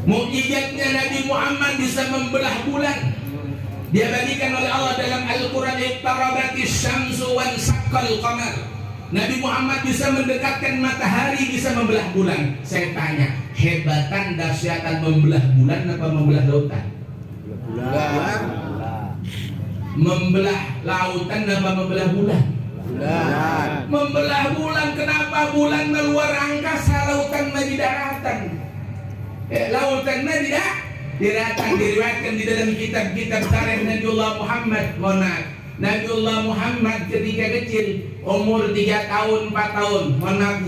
Mukjizatnya Nabi Muhammad bisa membelah bulan. Dia bagikan oleh Allah dalam Al-Quran, iqtarabatis syamsu wan saqqal qamar. Nabi Muhammad bisa mendekatkan matahari, bisa membelah bulan. Saya tanya, hebatan dahsyatan membelah bulan apa membelah lautan? Bulan. Membelah lautan apa membelah bulan? Bulan. Membelah bulan. Kenapa? Bulan meluar angkasa, lautan di daratan. Lautan di daratan. Diriwayatkan di dalam kitab-kitab tarikh Nabiullah Muhammad. Nabiullah Muhammad ketika kecil, umur 3 tahun, 4 tahun.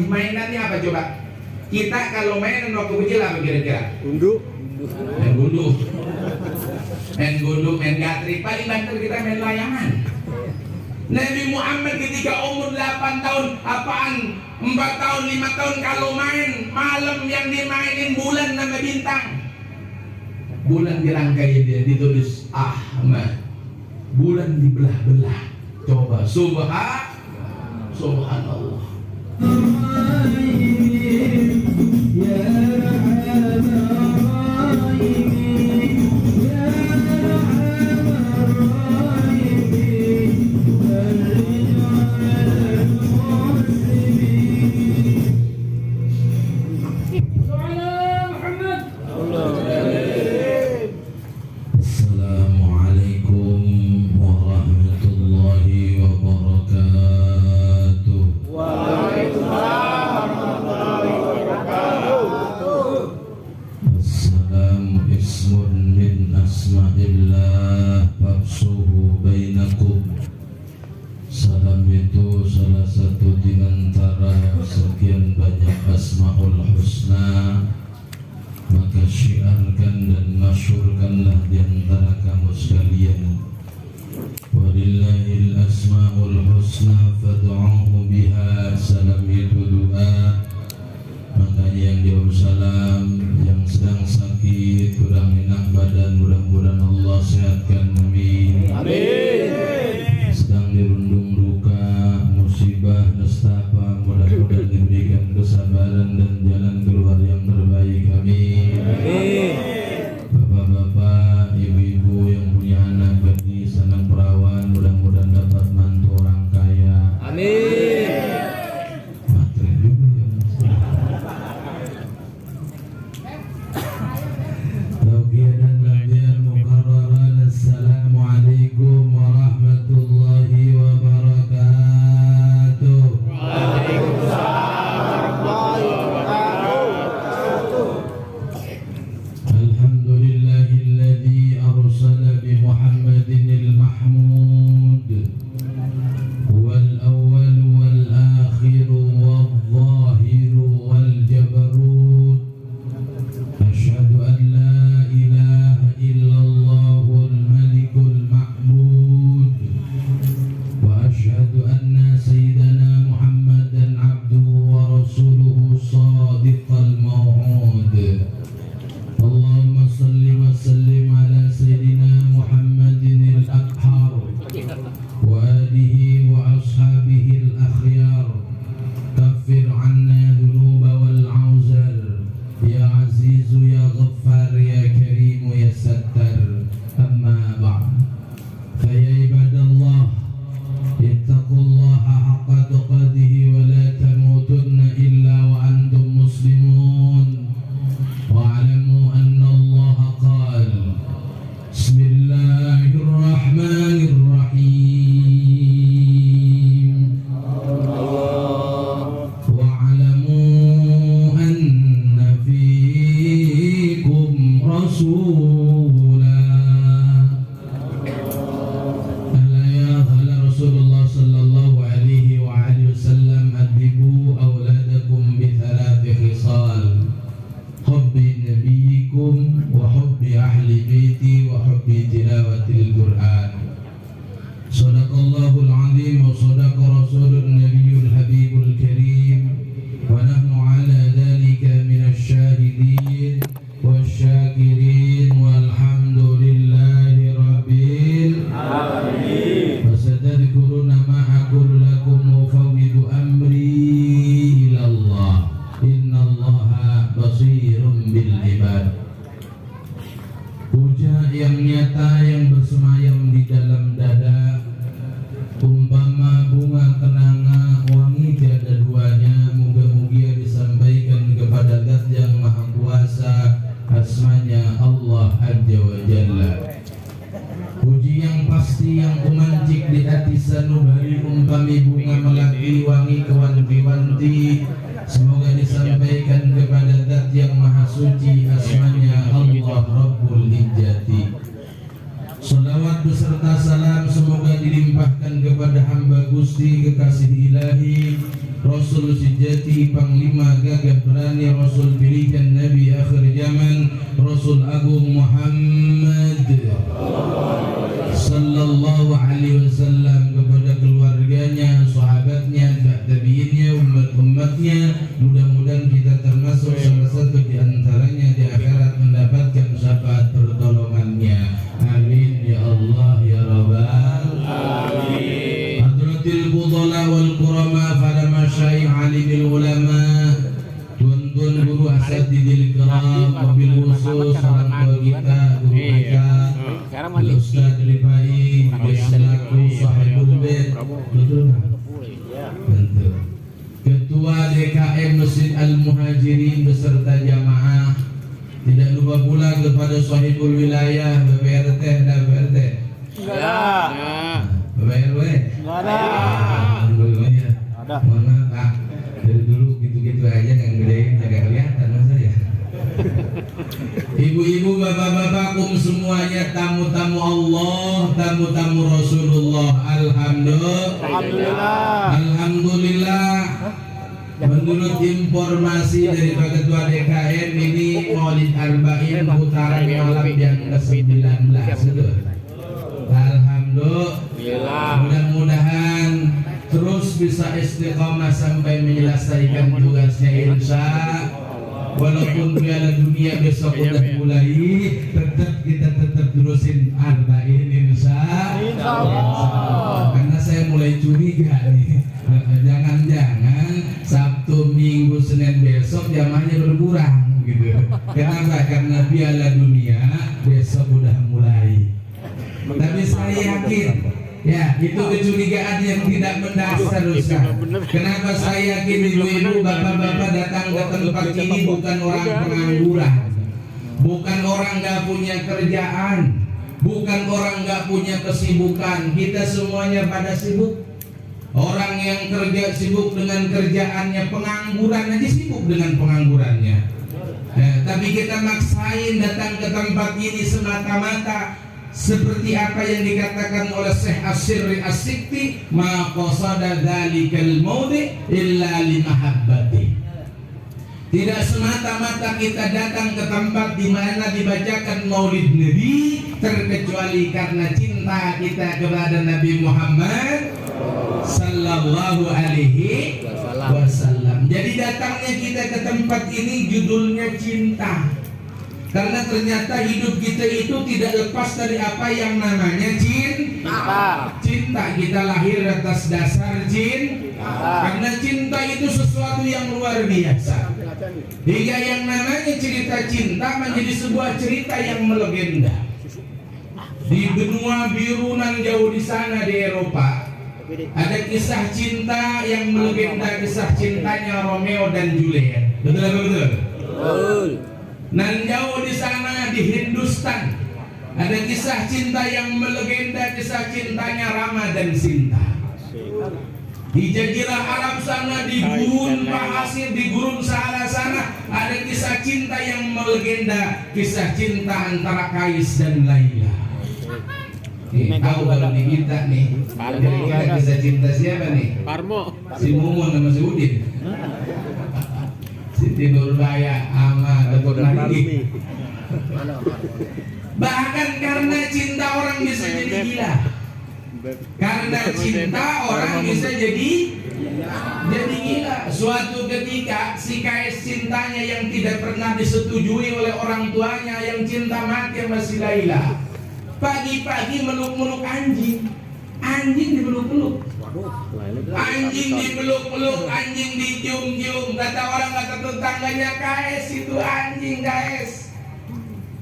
Mainannya apa coba? Kita kalau mainan waktu kecil apa kira-kira? Gundu. Main gundu. Main gundu, main gatrik. Paling banter kita main layangan. Nabi Muhammad ketika umur 8 tahun, apaan? 4 tahun, 5 tahun kalau main, malam yang dimainin bulan nama bintang. Bulan dirangkai dia, ditulis Ahmad. Bulan dibelah-belah. Coba subhanallah. Salam itu salah satu di antara sekian banyak asmaul husna. Maka syiarkan dan masyhurkanlah di antara kamu sekalian. Walillahil asmaul husna fad'uhu biha. Salam itu doa. Makanya yang jawab salam, yang sedang sakit, kurang enak badan, mudah-mudahan Allah sehatkan. Amin. Amin. Sedang dirundung duka, musibah, nestapa, mudah-mudahan diberikan kesabaran dan jalan keluar yang terbaik. Amin. Amin. Bapak-bapak, ibu-ibu yang punya anak gadis, anak perawan, mudah-mudahan dapat mantu orang kaya. Amin. Matre juga ya Mas. Tauqidan labian mukarraran. Assalamualaikum warahmatullahi wabarakatuh. Alhamdulillahilladzi arsala bi Muhammadinil mahmud huwal awwal wal akhir wal zahir wal jabarut. Asyhadu an la ilaha illallahul malikul ma'bud wa asyhadu anna sayyidana Muhammadan abduhu wa rasuluhu shadiqal maw'ud. Allahumma salli wa sallim ala sayyidina Muhammadinil athhar wa alihi wa ashabihi al-akhyar. Kaffir anna dhunuba wal auzar. Ya azizu ya ghaffar ya karimu ya sattar. Amma ba'd. Faya ibadallah, ittaqullaha haqqa tuqatih wa la tamutunna illa wa antum muslimun. Wa'alamu anna Allah qala Bismillahirrahmanirrahim. Wa'alamu anna fikum rasulah. Ala Rasulullah sallallahu alaihi wa alihi wasallam, adibu awladakum bi thalathi khisal: hubbi nabiyikum wa hubbi ahli baiti wa hubbi tilawatil Qur'an. Sadaqallahul azim wa sadaqa rasulun nabiyyul habibul karim wa nahnu ala dhalika minasy syahidin wasyakirin walhamdulillahi rabbil alamin. Fasatadhkuruna ma aqulu lakum mufawwidu amri ila Allah. Innallaha basirun bil ibad. puja yang nyata yang bersemayam di dalam dada, umpama bunga kenanga wangi tiada duanya. Moga-moga disampaikan kepada Zat yang Maha Kuasa, asmanya Allah Azza wa Jalla. Puji yang pasti yang kumancik di hati sanubari, umpami bunga melati wangi kewanti-wanti. Semoga disampaikan kepada Zat yang Maha Suci, asmanya Allah Rabbul Izzati. Salawat beserta salam semoga dilimpahkan kepada hamba Gusti kekasih ilahi, Rasul sejati, Panglima gagah berani, Rasul pilihan Nabi akhir zaman, Rasul Agung Muhammad sallallahu alaihi wasallam, kepada keluarganya, sahabatnya, tabi'innya, umat-umatnya. Mudah-mudahan kita termasuk salah satu di antaranya di akhirat mendapatkan syafaat pertolongannya. Amin ya Allah ya Rabbal alamin. Hadratil fudala wal kurama, para masyayikh alimil ulama, tuan-tuan guru asatidil kiram, mobil khusus orang tua kita, guru kita, Ustaz Rifai, selaku sahibul bait, betul nggak? Betul. Ketua DKM Masjid Al-Muhajirin beserta jamaah. Tidak lupa pula kepada sahibul wilayah, BPRT dan BPRT. Ya. BPRW. Ada. Alhamdulillah ya. Ada. Mohon maaf Pak, dari dulu gitu-gitu aja nggak gedein, nggak kelihatan masa ya. Ibu-ibu, bapak-bapak, semuanya, tamu-tamu Allah, tamu-tamu Rasulullah. Alhamdulillah. Alhamdulillah. Menurut informasi dari Pak Ketua DKM, ini Maulid Arba'in putaran malam yang ke-19. Alhamdulillah. Mudah-mudahan terus bisa istiqomah sampai menyelesaikan tugasnya insya. Walaupun Piala Dunia besok udah mulai, kita tetap terusin Arba'in insya Allah. Karena saya mulai curiga nih, jangan-jangan Sabtu, Minggu, Senin besok jamaahnya berkurang gitu. Kenapa? Karena Piala Dunia besok udah mulai. Tapi saya yakin, ya, itu kecurigaan yang tidak mendasar, Ustaz. Kenapa saya yakin ibu-ibu, bapak-bapak datang ke tempat ini bukan orang pengangguran, bukan orang nggak punya kerjaan, bukan orang nggak punya kesibukan. Kita semuanya pada sibuk. Orang yang kerja sibuk dengan kerjaannya, pengangguran aja sibuk dengan penganggurannya. Tapi kita maksain datang ke tempat ini semata-mata seperti apa yang dikatakan oleh Syekh As-Sirri As-Sikti, ma qasada dzalikal maudi illa li mahabbati. Tidak semata-mata kita datang ke tempat di mana dibacakan Maulid Nabi terkecuali karena cinta kita kepada Nabi Muhammad sallallahu alaihi wasallam. Jadi datangnya kita ke tempat ini judulnya cinta. Karena ternyata hidup kita itu tidak lepas dari apa yang namanya cinta. Cinta, kita lahir atas dasar cinta. Karena cinta itu sesuatu yang luar biasa. Hingga yang namanya cerita cinta menjadi sebuah cerita yang melegenda. Di benua biru nan jauh di sana di Eropa, ada kisah cinta yang melegenda, kisah cintanya Romeo dan Juliet. Betul apa betul? Betul. Nan jauh di sana di Hindustan ada kisah cinta yang melegenda, kisah cintanya Rama dan Sinta. Di Jazirah Arab sana, di gurun Pasir, di gurun Sahara sana ada kisah cinta yang melegenda, kisah cinta antara Kais dan Laila. Nih, tahu kalau nih kita nih, kira-kira kisah cinta siapa nih? Parmo. Si Mumun sama si Udin. Siti Nurbaya sama Datuk Narigi. Bahkan karena cinta orang bisa jadi gila. Karena cinta orang bisa jadi gila. Suatu ketika si Kais cintanya yang tidak pernah disetujui oleh orang tuanya, yang cinta mati sama si Laila, pagi-pagi meluk-meluk anjing. Anjing dipeluk-peluk, anjing dipeluk-peluk, anjing dicium-cium. Kata orang, kata tetangganya, Kais itu anjing, Kais.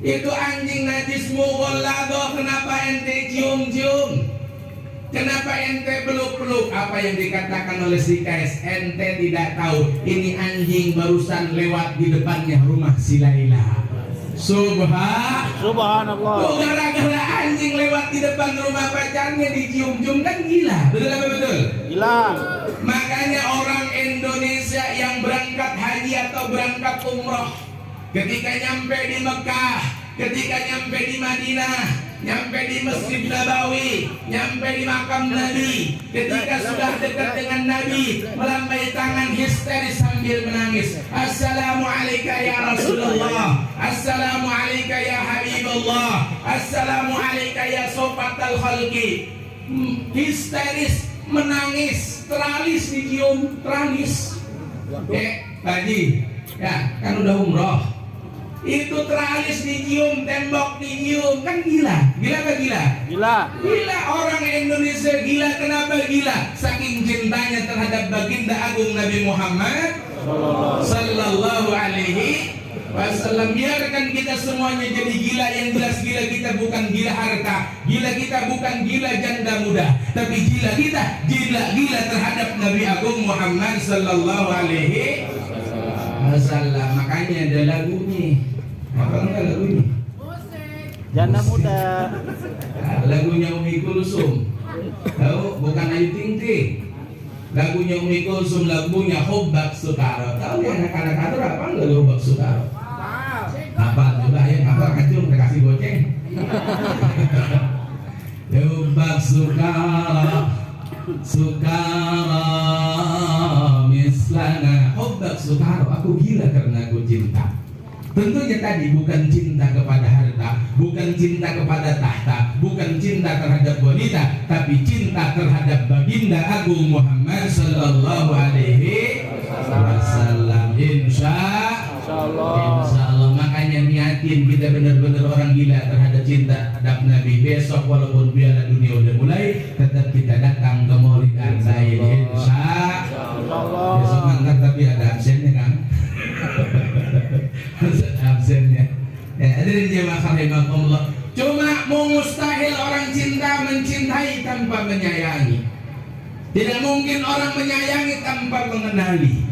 Itu anjing najis mughalladhah, kenapa ente cium-cium? Kenapa ente peluk-peluk? Apa yang dikatakan oleh si KS? Ente tidak tahu ini anjing barusan lewat di depannya rumah si Laila. Subhanallah. Tuh gara-gara anjing lewat di depan rumah pacarnya dicium-cium, kan gila. Betul apa betul? Gila. Makanya orang Indonesia yang berangkat haji atau berangkat umroh, ketika nyampe di Mekah, ketika nyampe di Madinah, nyampe di Masjid Nabawi, nyampe di makam Nabi, ketika sudah dekat dengan Nabi, melambai tangan histeris sambil menangis. Assalamualaikum ya Rasulullah, Assalamualaikum ya Habibullah, Assalamualaikum ya Sofatal Khalqi. Histeris, menangis, teralis dicium, teralis. Haji, ya kan udah umroh. Itu teralis dicium, tembok dicium, kan gila. Gila apa gila? Gila. Gila, orang Indonesia gila. Kenapa gila? Saking cintanya terhadap baginda agung Nabi Muhammad sallallahu alaihi wasallam. Biarkan kita semuanya jadi gila. Yang jelas gila kita bukan gila harta, gila kita bukan gila janda muda, tapi gila kita gila terhadap Nabi agung Muhammad sallallahu alaihi wasallam. Makanya ada lagunya. Apa enggak lagunya? Janda muda. Lagunya Umi Kulsum. Tahu? Bukan Ayu Ting Ting. Lagunya Umi Kulsum, lagunya Hubbak Sukaro. Tahu ya anak-anak itu apa enggak Hubbak Sukaro? Apa coba ya? Apa kacung udah kasih goceng? Hubbak Sukaro, Sukaro mislana. Hubbak Sukaro, aku gila karena aku cinta. Tentunya tadi bukan cinta kepada harta, bukan cinta kepada tahta, bukan cinta terhadap wanita, tapi cinta terhadap baginda agung Muhammad sallallahu alaihi wasallam. Insya Allah. Makanya niatin kita benar-benar orang gila terhadap cinta terhadap Nabi. Besok walaupun piala dunia udah mulai, tetap kita datang ke Maulid An-Nail. Insya Allah. Besok mangkat tapi ada absennya kan? Absennya. Ya, hadirin jemaah rahimakumullah. Cuma mustahil orang cinta mencintai tanpa menyayangi. Tidak mungkin orang menyayangi tanpa mengenali.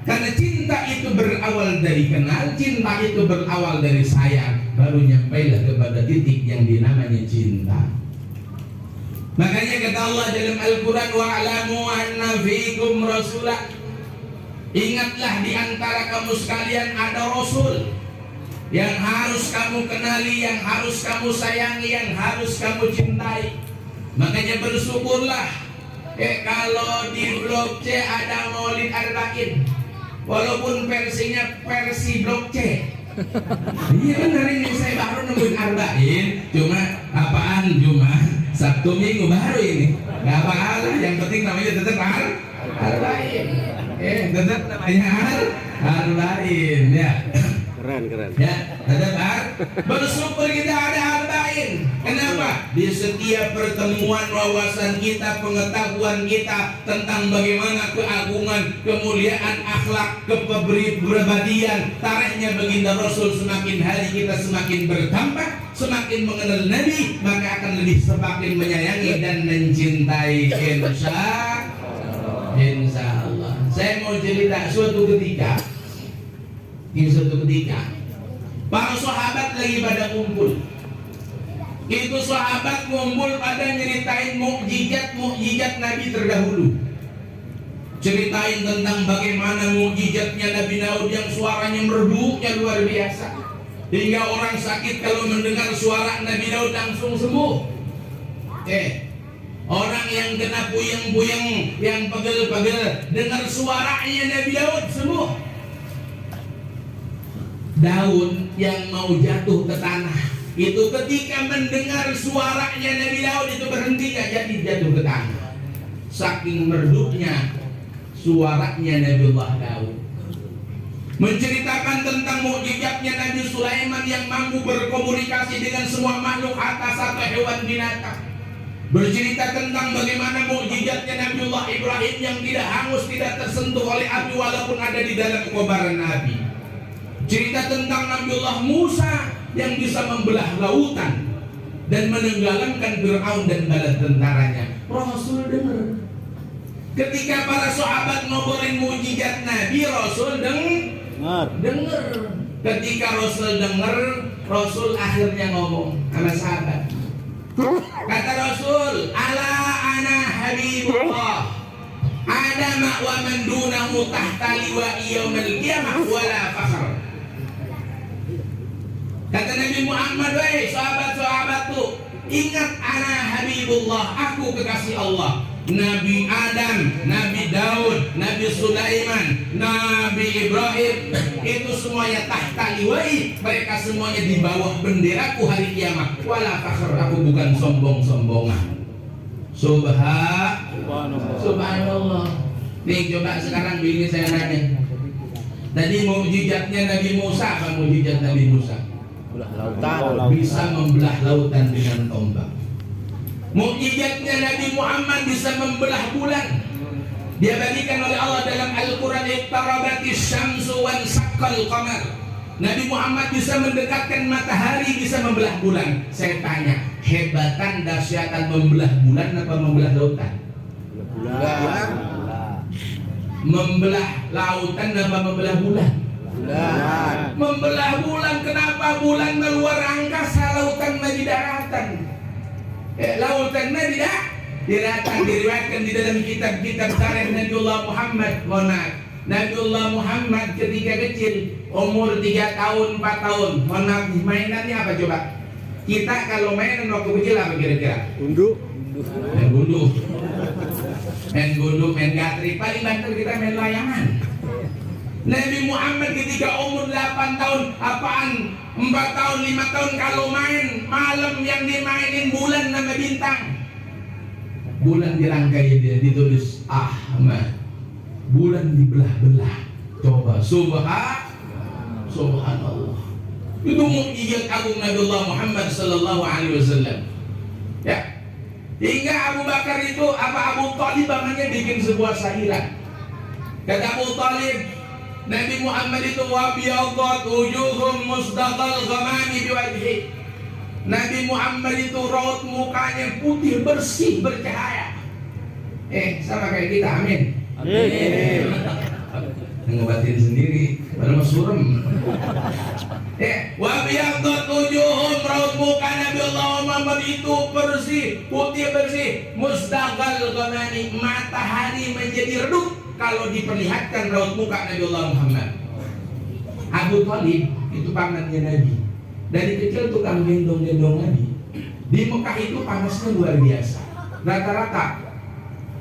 Karena cinta itu berawal dari kenal, cinta itu berawal dari sayang, baru nyampailah kepada titik yang dinamanya cinta. Makanya kata Allah dalam Al-Quran, wa'alamu anna fiikum rasulah. Ingatlah di antara kamu sekalian ada Rasul yang harus kamu kenali, yang harus kamu sayangi, yang harus kamu cintai. Makanya bersyukurlah kalau di blok C ada Maulid Arba'in, walaupun versinya versi blok C. Iya benar, ini saya baru nemuin Arba'in. Cuma apaan? Cuma Sabtu Minggu baru ini. Gak apa-apa, yang penting namanya tetap Arba'in. Tetap namanya Arba'in ya. Keren. Ya, tetap bersyukur kita ada Arba'in. Kenapa? Di setiap pertemuan wawasan kita, pengetahuan kita tentang bagaimana keagungan, kemuliaan, akhlak, kepribadian, tarikhnya baginda Rasul, semakin hari kita semakin bertambah, semakin mengenal Nabi, maka akan lebih semakin menyayangi dan mencintai. Insya Allah. Saya mau cerita suatu ketika para sahabat lagi pada kumpul. Itu sahabat kumpul pada nyeritain mukjizat Nabi terdahulu. Ceritain tentang bagaimana mukjizatnya Nabi Daud yang suaranya merduknya luar biasa, hingga orang sakit kalau mendengar suara Nabi Daud langsung sembuh. Orang yang kena puyeng-puyeng, yang pegel-pegel, dengar suaranya Nabi Daud sembuh. Daun yang mau jatuh ke tanah itu ketika mendengar suaranya Nabi Daud itu berhenti, gak jadi jatuh ke tanah. Saking merduknya suaranya Nabiullah Daud. Menceritakan tentang mukjizatnya Nabi Sulaiman yang mampu berkomunikasi dengan semua makhluk atas atau hewan binatang. Bercerita tentang bagaimana mukjizatnya Nabiullah Ibrahim yang tidak hangus, tidak tersentuh oleh api walaupun ada di dalam kobaran api. Cerita tentang Nabiullah Musa yang bisa membelah lautan dan menenggelamkan Fir'aun dan bala tentaranya. Rasul dengar. Ketika para sahabat ngobrolin mukjizat Nabi, Rasul dengar. Ketika Rasul dengar, Rasul akhirnya ngomong sama sahabat. Kata Rasul, ala ana habibullah, ada wa man dunahu tahta liwa'i yaumil qiyamah wala fakhr. Kata Nabi Muhammad, wahai sahabat-sahabatku, ingat ana habibullah, aku kekasih Allah. Nabi Adam, Nabi Daud, Nabi Sulaiman, Nabi Ibrahim, itu semuanya tahta liwa'i, mereka semuanya di bawah benderaku hari kiamat. Wala fakhr, aku bukan sombong-sombongan. Subhanallah. Nih coba sekarang begini saya nanya. Tadi mukjizatnya Nabi Musa, apa mukjizat Nabi Musa? Bisa membelah lautan dengan tombak. Mukjizatnya Nabi Muhammad bisa membelah bulan. Dia bagikan oleh Allah dalam Al-Quran, iqtarabatis syamsu wan saqqal qamar. Nabi Muhammad bisa mendekatkan matahari, bisa membelah bulan. Saya tanya, hebatan dahsyatan membelah bulan apa membelah lautan? Bulan. Membelah lautan apa membelah bulan? Bulan. Membelah bulan. Kenapa bulan meluar angkasa, lautan di daratan? Lautan di daratan. Diriwayatkan di dalam kitab-kitab tarikh Nabiullah Muhammad. Nabiullah Muhammad ketika kecil, umur 3 tahun, 4 tahun, mainannya apa coba? Kita kalau mainan waktu kecil apa kira-kira? Gundu. Main gundu, main gatri. Paling banter kita main layangan. Nabi Muhammad ketika umur 8 tahun, apaan? 4 tahun, 5 tahun kalau main, malam yang dimainin bulan nama bintang. Bulan dirangkai dia, ditulis Ahmad. Bulan dibelah-belah. Coba, subhanallah. Itu mukjizat agung Nabiullah Muhammad sallallahu alaihi wasallam. Ya. Hingga Abu Bakar itu, Abu Talib namanya, bikin sebuah syairan. Kata Abu Talib, Nabi Muhammad itu wabiyadhat wujuhum musdaqal ghamami biwajhi. Nabi Muhammad itu raut mukanya putih bersih bercahaya. Sama kayak kita, amin. Amin. Ngobatin sendiri, padahal mah surem. Wabiyadhat wujuhum, raut muka Nabi Allah Muhammad itu bersih, putih bersih, musdaqal ghamami, matahari menjadi redup kalau diperlihatkan raut muka Nabi Allah Muhammad. Abu Talib itu pamannya Nabi. Dari kecil tukang gendong-gendong Nabi. Di Mekah itu panasnya luar biasa. Rata-rata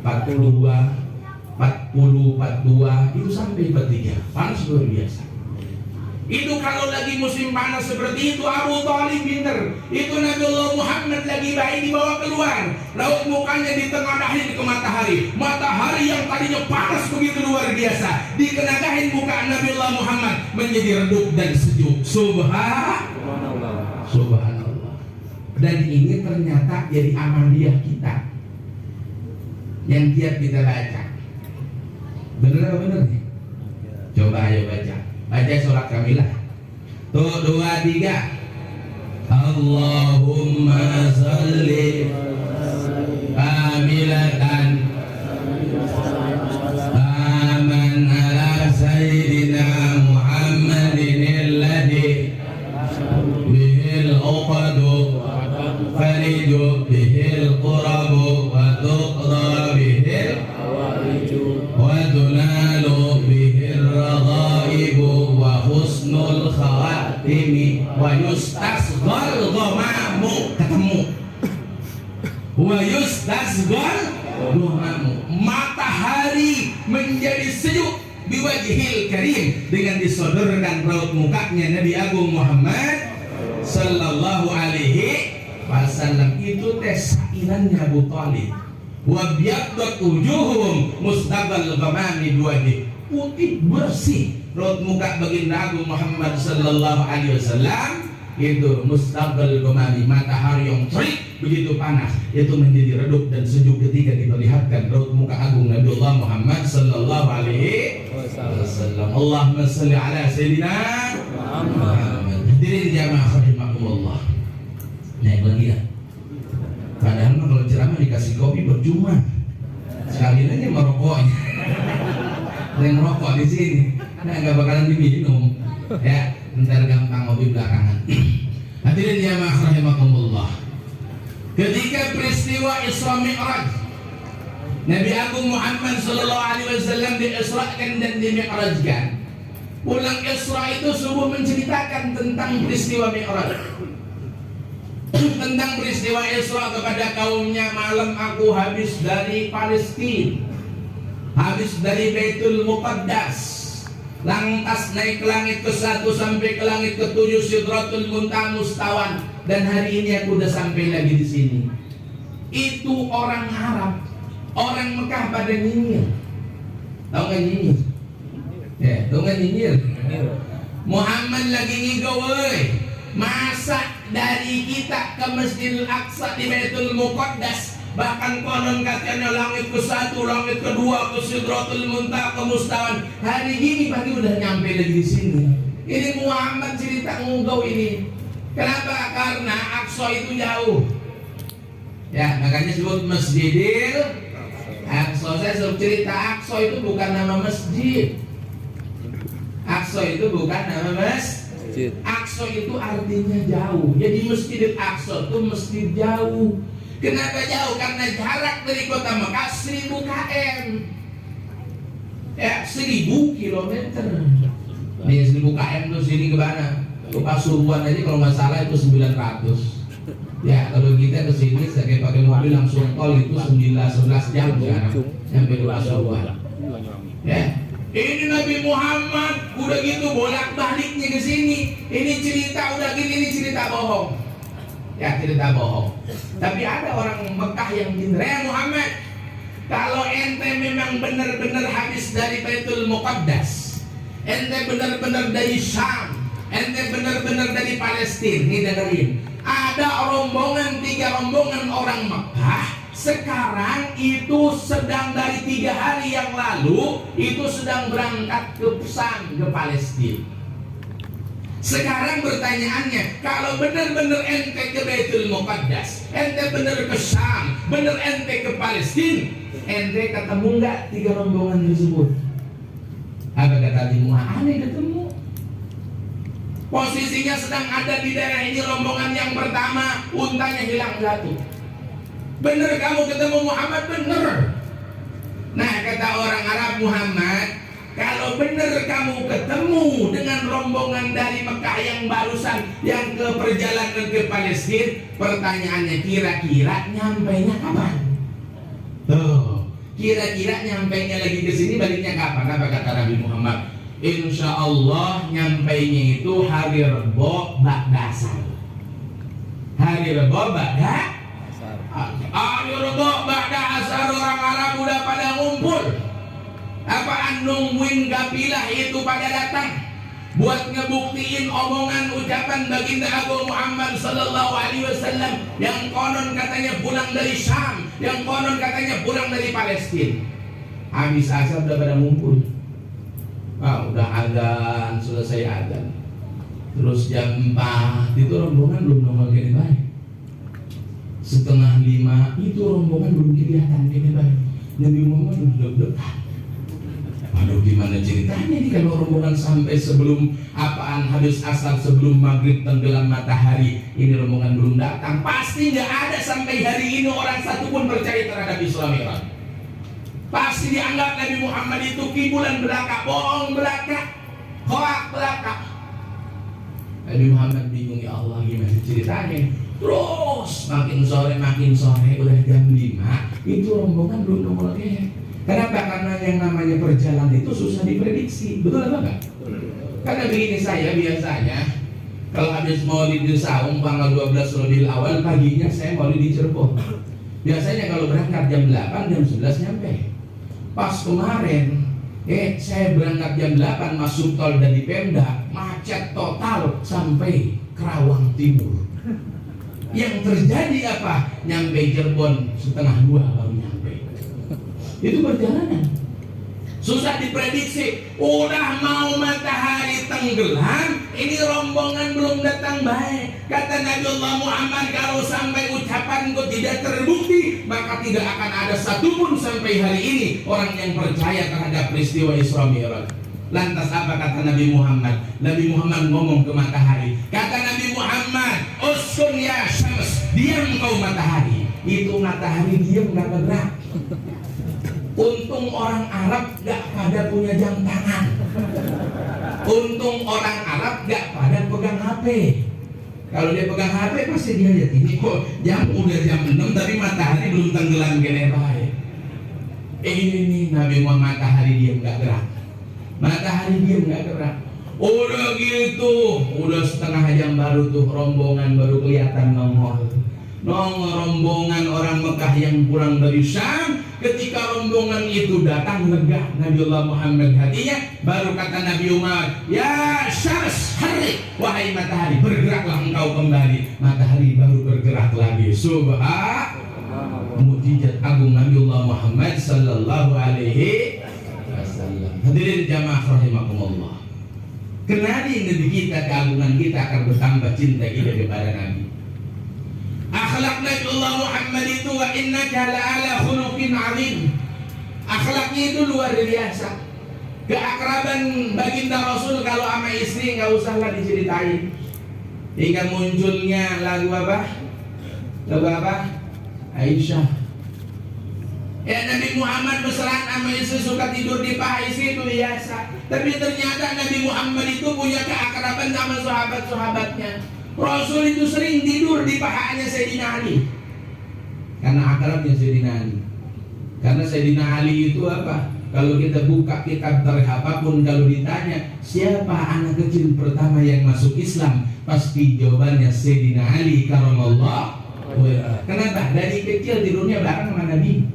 42 itu sampai 43. Panas luar biasa. Itu kalau lagi musim panas seperti itu, Abu Talib pinter. Itu Nabiullah Muhammad lagi bayi dibawa keluar, raut mukanya ditengaдаhin ke matahari. Matahari yang tadinya panas begitu luar biasa, dikenadahin muka Nabiullah Muhammad menjadi redup dan sejuk. Subhanallah. Dan ini ternyata jadi amaliyah kita yang tiap kita baca. Bener apa bener nih? Coba ayo baca. Baca sholat kamilah. Tuh 2, 3. Allahumma salli kamilatan aman ala sayyidina Muhammadin alladhi bihil uqadu fariju bihil qurabu wa tuqda bihil wa tunalu bihil ragaibu wa husnul khawatimi wa yustasghal ghamamu. Ketemu wa yustasghal ghamamu, matahari menjadi sejuk biwajhil karim, dengan disodorkan raut mukanya Nabi Agung Muhammad sallallahu alaihi wasallam. Itu tes sairannya Abu Talib. Wa biyaddat wujuhum mustaqbal ghamami biwajhi, putih bersih raut muka baginda Agung Muhammad sallallahu alaihi wasallam. Itu mustaqbal ghamami, matahari yang terik begitu panas itu menjadi redup dan sejuk ketika diperlihatkan raut muka agung Nabiullah Muhammad sallallahu alaihi wasallam. Allahumma shalli ala sayyidina Muhammad. Hadirin jamaah lagi ya. Padahal mah kalau ceramah dikasih kopi percuma. Sekalian aja merokoknya. Ada yang merokok di sini. Nah, nggak bakalan diminum. Ya, ntar gampang kopi belakangan. Hadirin jamaah rahimakumullah. Ketika peristiwa Isra Mi'raj, Nabi Agung Muhammad sallallahu alaihi wasallam diisrakan dan dimi'rajkan. Pulang Isra itu subuh menceritakan tentang peristiwa Mi'raj. Tentang peristiwa Isra kepada kaumnya, malam aku habis dari Palestina, habis dari Baitul Muqaddas, lantas naik ke langit ke-1 sampai ke langit ke-7 Sidratul Muntaha Mustawan, dan hari ini aku udah sampai lagi di sini. Itu orang Arab, orang Mekah pada nyinyir. Tahu nggak nyinyir? Ya, tahu nggak nyinyir? Muhammad lagi ngigawai. Masa dari kita ke Masjidil Aqsa di Baitul Muqaddas, bahkan konon katanya langit ke-1, langit ke-2, ke Sidratul Muntaha, ke Mustawan. Hari ini pagi udah nyampe lagi di sini. Ini Muhammad cerita ngugau ini. Kenapa? Karena Aqsa itu jauh. Ya, makanya disebut Masjidil Aqsa. Saya suruh cerita, Aqsa itu bukan nama masjid. Aqsa itu bukan nama masjid. Aqsa itu artinya jauh. Jadi Masjidil Aqsa itu masjid jauh. Kenapa jauh? Karena jarak dari kota Mekah 1000 km. Ya, 1000 kilometer. Nih 1000 km tuh sini ke mana? Ke Pasuruan aja kalau nggak salah itu 900. Ya, kalau kita ke sini saya pakai mobil langsung tol itu 11 jam sekarang sampai ke Pasuruan. Ya. Ini Nabi Muhammad udah gitu bolak-baliknya ke sini. Ini cerita udah gini, ini cerita bohong. Ya, cerita bohong. Tapi ada orang Mekah yang bener, Muhammad, kalau ente memang benar-benar habis dari Baitul Muqaddas, ente benar-benar dari Syam, ente benar-benar dari Palestina. Nih dengerin. Ada rombongan, 3 rombongan orang Mekah. Sekarang itu sedang dari 3 hari yang lalu itu sedang berangkat ke Syam, ke Palestina. Sekarang pertanyaannya, kalau benar-benar ente ke Baitul Muqaddas, ente benar ke Syam, benar ente ke Palestina, ente ketemu nggak 3 rombongan tersebut? Apa kata Nabi Muhammad? Ketemu. Posisinya sedang ada di daerah ini. Rombongan yang pertama untanya hilang 1. Bener kamu ketemu Muhammad? Bener. Nah, kata orang Arab, Muhammad, kalau bener kamu ketemu dengan rombongan dari Mekah yang barusan yang ke perjalanan ke Palestina, pertanyaannya kira-kira nyampainya kapan? Tuh, kira-kira nyampainya lagi ke sini, baliknya kapan? Apa kata Nabi Muhammad? Insya Allah nyampainya itu hari Rebo ba'da asar. Hari Rebo ba'da Hari Rebo ba'da asar, orang Arab udah pada ngumpul. Apaan nungguin kabilah itu pada datang buat ngebuktiin omongan ucapan baginda Agung Muhammad sallallahu alaihi wasallam yang konon katanya pulang dari Syam, yang konon katanya pulang dari Palestina. Habis asar udah pada ngumpul. Udah azan, selesai azan. Terus jam 4 itu rombongan belum nongol gini baik. Setengah 5 itu rombongan belum kelihatan gini baik. Nabi Muhammad udah dekat. Aduh, gimana ceritanya nih kalau rombongan sampai sebelum apaan habis asar, sebelum maghrib tenggelam matahari, ini rombongan belum datang. Pasti nggak ada sampai hari ini orang satu pun percaya terhadap Isra Mi'raj. Pasti dianggap Nabi Muhammad itu kibulan belaka, bohong belaka, hoak belaka. Nabi Muhammad bingung, ya Allah gimana ceritanya. Terus makin sore udah jam 5 itu rombongan belum nongol kayak. Kenapa? Karena yang namanya perjalanan itu susah diprediksi. Betul apa enggak? Karena begini, saya biasanya kalau habis maulid di Saung tanggal 12 Rabiul Awal, paginya saya maulid di Cirebon. Biasanya kalau berangkat jam 8, jam 11 nyampe. Pas kemarin saya berangkat jam 8 masuk tol dari Pemda, macet total sampai Kerawang Timur. Yang terjadi apa? Nyampe Cirebon setengah 2 baru nyampe. Itu perjalanan susah diprediksi. Udah mau matahari tenggelam, ini rombongan belum datang baik. Kata Nabi Allah Muhammad, kalau sampai ucapanku tidak terbukti, maka tidak akan ada satupun sampai hari ini orang yang percaya terhadap peristiwa Isra Mi'raj. Lantas apa kata Nabi Muhammad? Nabi Muhammad ngomong ke matahari. Kata Nabi Muhammad, uskun ya syams, diam kau matahari. Itu matahari diam, gak bergerak. Untung orang Arab gak pada punya jam tangan. Untung orang Arab gak pada pegang HP. Kalau dia pegang HP pasti dia lihat ini kok udah jam 6 tapi matahari belum tenggelam gini baik. Ini Nabi Muhammad, matahari diam gak gerak. Matahari diam gak gerak. Udah gitu, udah setengah jam baru tuh rombongan baru kelihatan nongol. Rombongan orang Mekah yang pulang dari Syam. Ketika rombongan itu datang, lega Nabiullah Muhammad hatinya. Baru kata Nabi Umar, ya syams hari, wahai matahari, bergeraklah engkau kembali. Matahari baru bergerak lagi. Subhan mukjizat agung Nabiullah Muhammad sallallahu alaihi wasallam. Hadirin jamaah rahimakumullah. Kenali Nabi kita, keagungan kita akan bertambah cinta kita kepada Nabi. Akhlak Nabiullah Muhammad itu, wa innaka la'ala khuluqin 'azim. Akhlaknya itu luar biasa. Keakraban baginda Rasul kalau sama istri nggak usahlah diceritain. Hingga munculnya lagu apa? Lagu apa? Aisyah. Ya, Nabi Muhammad mesraan sama istri, suka tidur di paha istri, itu biasa. Tapi ternyata Nabi Muhammad itu punya keakraban sama sahabat-sahabatnya. Rasul itu sering tidur di pahanya Sayyidina Ali. Karena akrabnya Sayyidina Ali. Karena Sayyidina Ali itu apa? Kalau kita buka kitab tarikh apapun, kalau ditanya siapa anak kecil pertama yang masuk Islam, pasti jawabannya Sayyidina Ali karamallahu wajhahu. Kenapa? Dari kecil tidurnya bareng sama Nabi.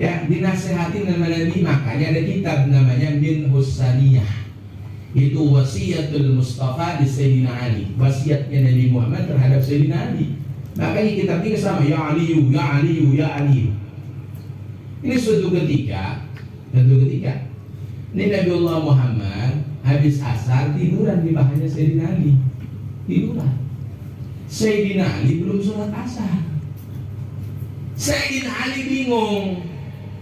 Ya, dinasehatin sama Nabi. Makanya ada kitab namanya Minhus Saniyah. Itu wasiatul Mustafa di Sayyidina Ali. Wasiatnya Nabi Muhammad terhadap Sayyidina Ali. Makanya kitabnya sama, ya Aliyu, ya Aliyu, ya Aliyu. Ini suatu ketika ini Nabiullah Muhammad habis asar tiduran di pahanya Sayyidina Ali. Tiduran. Sayyidina Ali belum sholat asar. Sayyidina Ali bingung.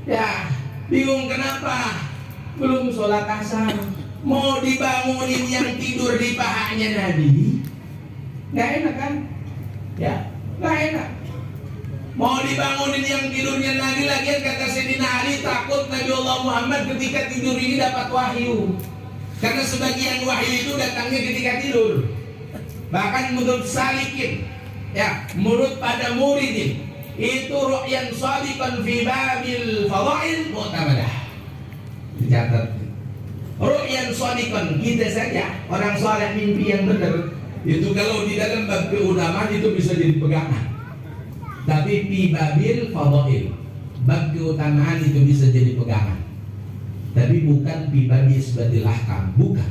Ya, bingung kenapa belum sholat asar. Mau dibangunin yang tidur di pahanya Nabi, nggak enak kan? Ya, nggak enak. Mau dibangunin yang tidurnya Nabi lagi, kata Sayyidina Ali, takut Nabiullah Muhammad ketika tidur ini dapat wahyu. Karena sebagian wahyu itu datangnya ketika tidur. Bahkan menurut salikin, ya, menurut pada muridin, itu ru'yan shadiqan fi babil fadail mu'tamadah. Dicatat. Ru'yan shadiqan, kita saja orang saleh mimpi yang benar itu kalau di dalam bab keutamaan itu bisa jadi pegangan. Tapi fi babil fadail, bab keutamaan itu bisa jadi pegangan. Tapi bukan fi babil isbatil ahkam, bukan.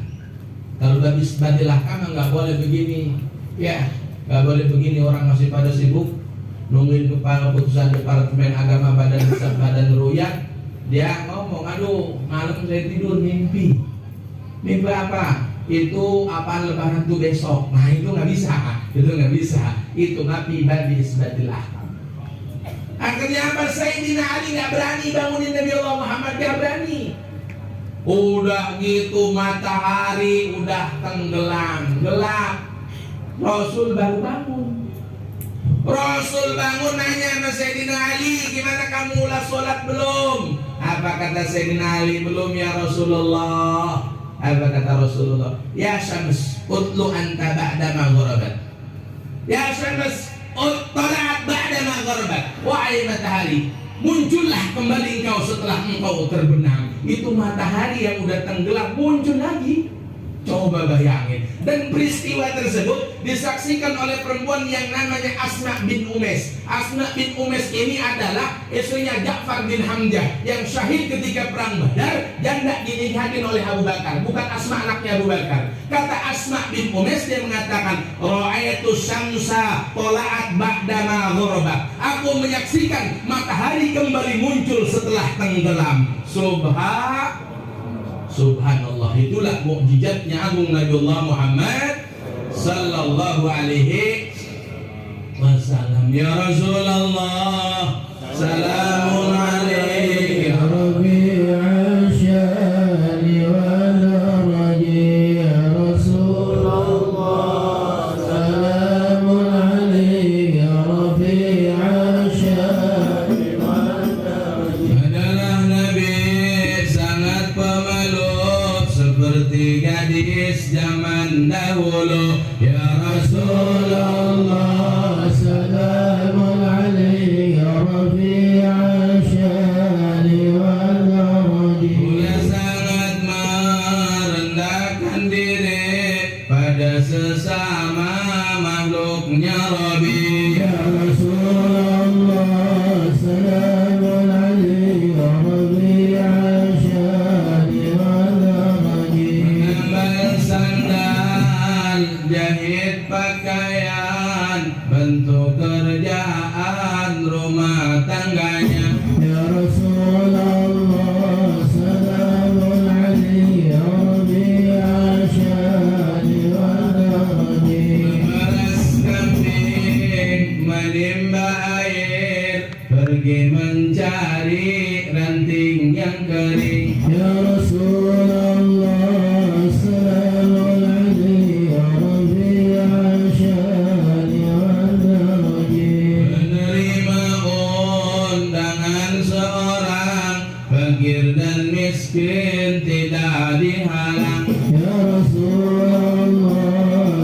Kalau bab isbatil ahkam nggak boleh begini, ya, nggak boleh begini. Orang masih pada sibuk nungguin kepala putusan Departemen Agama Badan Ruyat. Dia ngomong, aduh malam saya tidur mimpi. Mimpi apa? Itu apa lebaran tuh besok. Nah itu nggak bisa, itu nabi babi isbatil ahkam. Akhirnya apa? Sayyidina Ali nggak berani bangunin Nabiullah Muhammad, nggak berani. Udah gitu matahari udah tenggelam, gelap. Rasul baru bangun. Rasul bangun nanya sama Sayyidina Ali, gimana kamu ulah sholat belum? Apa kata Sayyidina Ali? Belum ya Rasulullah. Apa kata Rasulullah? Ya Syams, utlu anta ba'da ma gharabat. Ya Syams, uttalaat ba'da ma gharabat. Wahai matahari, muncullah kembali engkau setelah engkau terbenam. Itu matahari yang udah tenggelam muncul lagi. Coba bayangin. Dan peristiwa tersebut disaksikan oleh perempuan yang namanya Asma bin Umes. Asma bin Umes ini adalah istrinya Ja'far bin Hamzah yang syahid ketika perang Badar dan tidak dinikahin oleh Abu Bakar. Bukan Asma anaknya Abu Bakar. Kata Asma bin Umes, dia mengatakan, ra'aitu syamsa tola'at ba'da ma gharabat. Aku menyaksikan matahari kembali muncul setelah tenggelam. Subhanallah, itulah mukjizatnya agung Nabiullah Muhammad sallallahu alaihi wasallam. Ya Rasulullah, salamun alaihi ya Rabi'al syari wal raji. Ya Rasulullah, salamun alaihi ya Rabi'al syari wal raji. Adalah Nabi sangat pemalu seperti gadis zaman dahulu. Ya Rasulullah, salamun alaihi ya Rabi'al syari wal raji. Dia sangat merendahkan diri pada sesama makhluknya Rabi. Ya Rasulullah, salamun alaihi ya Rabi'al syari wal raji. Menambal sandal, jahit pakaian, bentuk kerjaan rumah tangganya. Ya Rasulullah, salamun alaihi ya Rabi'al syari wal raji. Memeras kambing, menimba air, pergi mencari ranting yang kering. Ya Rasulullah, salamun alaihi ya Rabi'al syari wal raji. Menerima undangan seorang fakir dan miskin tidak dihalang. Ya Rasulullah,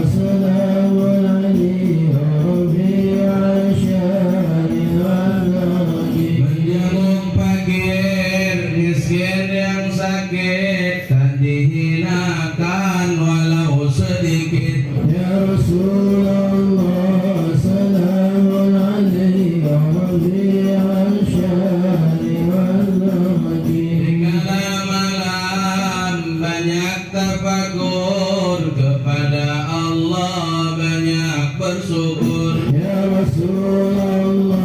salamun alaihi ya Rabi'al syari wal raji. Menjenguk fakir miskin yang sakit, tak dihinakan walau sedikit. Ya Rasulullah, salamun alaihi ya Rabi'al syari wal raji. Dikala malam banyak tafakur, kepada Allah banyak bersyukur. Ya Rasulullah,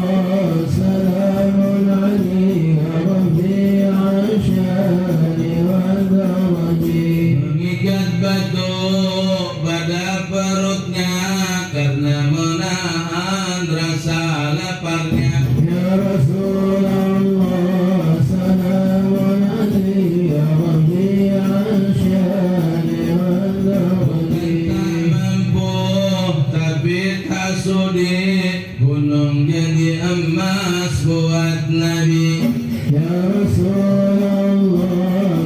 salamun alaihi ya Rabi'al syari wal raji. Mengikat batu pada perutnya karena menahan rasa laparnya. Ya Rasulullah, salamun alaihi ya Rabi'al syari wal raji. Tak mampu tapi tak sudi, gunung jadi emas buat Nabi. Ya Rasulullah,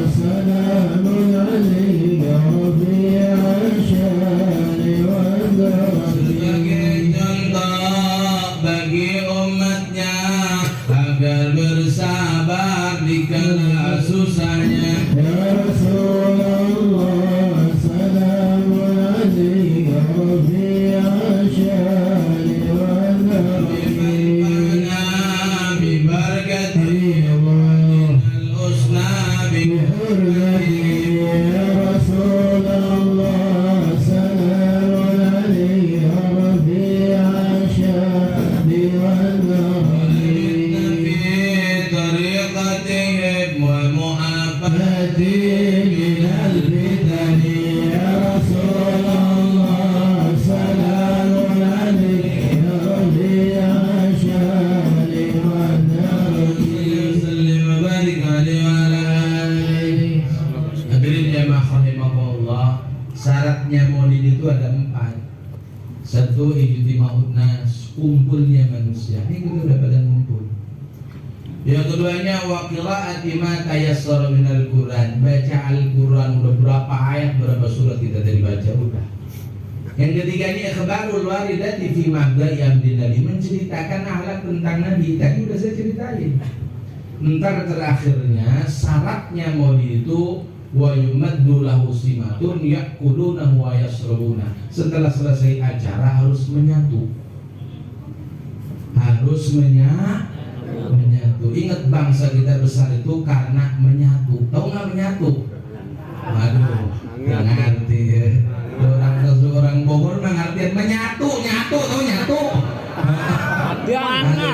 salamun alaihi ya Rabi'al syari wal raji. Sebagai contoh bagi umatnya agar bersabar di kala susahnya. Ya Rasulullah, salamun alaihi ya Rabi'al syari wal raji. Bibarakati al-husna bihurmati. Ya Rasulullah, salamun alaihi ya Rabi'al syari wal raji. Fi tariqatihim wa mu'afatihim minal fitani. Ya Rasulullah, salamun alaihi ya Rabi'al syari wal raji. Sallim wa barik alaihi wa ala alihi. Hadirin jamaah rahimahullah, syaratnya maulid itu ada 4. Satu, ijtima'un nas, kumpulnya manusia. Ini kita udah pada ngumpul. Yang keduanya, wa qira'ati ma tayassara minal Qur'an, baca Al-Qur'an. Udah berapa ayat, berapa surat kita tadi baca, udah. Yang ketiganya, ikhbarul waridati fi mabda'i amrin Nabi, menceritakan akhlak tentang Nabi. Tadi udah saya ceritain. Ntar terakhirnya, syaratnya maulid itu wa yumaddu lahu simatun ya'kuluna wa yasrabuna. Setelah selesai acara harus menyatu. Harus menyatu. Ingat bangsa kita besar itu karena menyatu. Tahu nggak menyatu? Waduh, nggak ngerti ya. Orang Bogor nggak ngerti menyatu, tahu nyatu?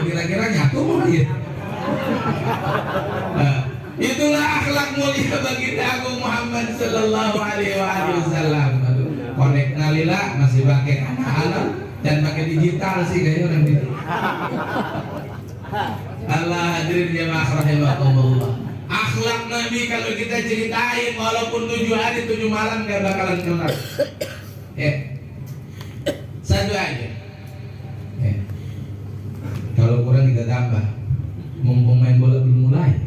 Kira-kira nyatu mungkin. Itulah akhlak mulia baginda Agung Muhammad sallallahu alaihi wasallam. Korek nalila masih pakai anak-anak dan pakai digital sih kayaknya orang ini. Allah hadirin jemaah rahimakumullah. Akhlak Nabi kalau kita ceritain walaupun 7 hari 7 malam gak bakalan kelar. Satu aja. Kalau kurang kita tambah. Mumpung main bola belum mulai.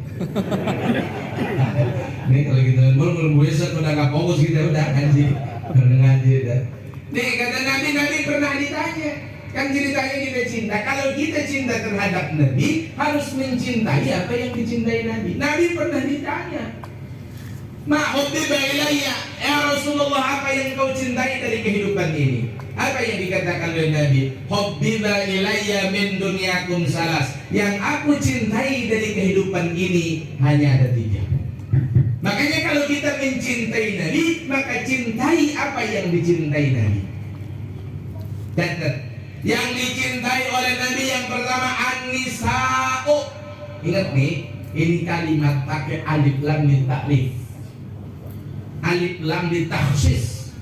Nih kalau kita main bola belum besok udah gak fokus kita udah ngaji dah. Nih kata Nabi pernah ditanya. Kan ceritanya kita cinta. Kalau kita cinta terhadap Nabi, harus mencintai apa yang dicintai Nabi. Nabi pernah ditanya, Ma hubbiba ilayya, ya Rasulullah, apa yang kau cintai dari kehidupan ini? Apa yang dikatakan oleh Nabi? Hubbiba ilayya min dunyakum salas. Yang aku cintai dari kehidupan ini hanya ada 3. Makanya kalau kita mencintai Nabi, maka cintai apa yang dicintai Nabi. Catat. Yang dicintai oleh Nabi yang pertama an-nisa'u. Ingat nih, ini kalimat pakai alif lam litaklif, alif lam litakhsis.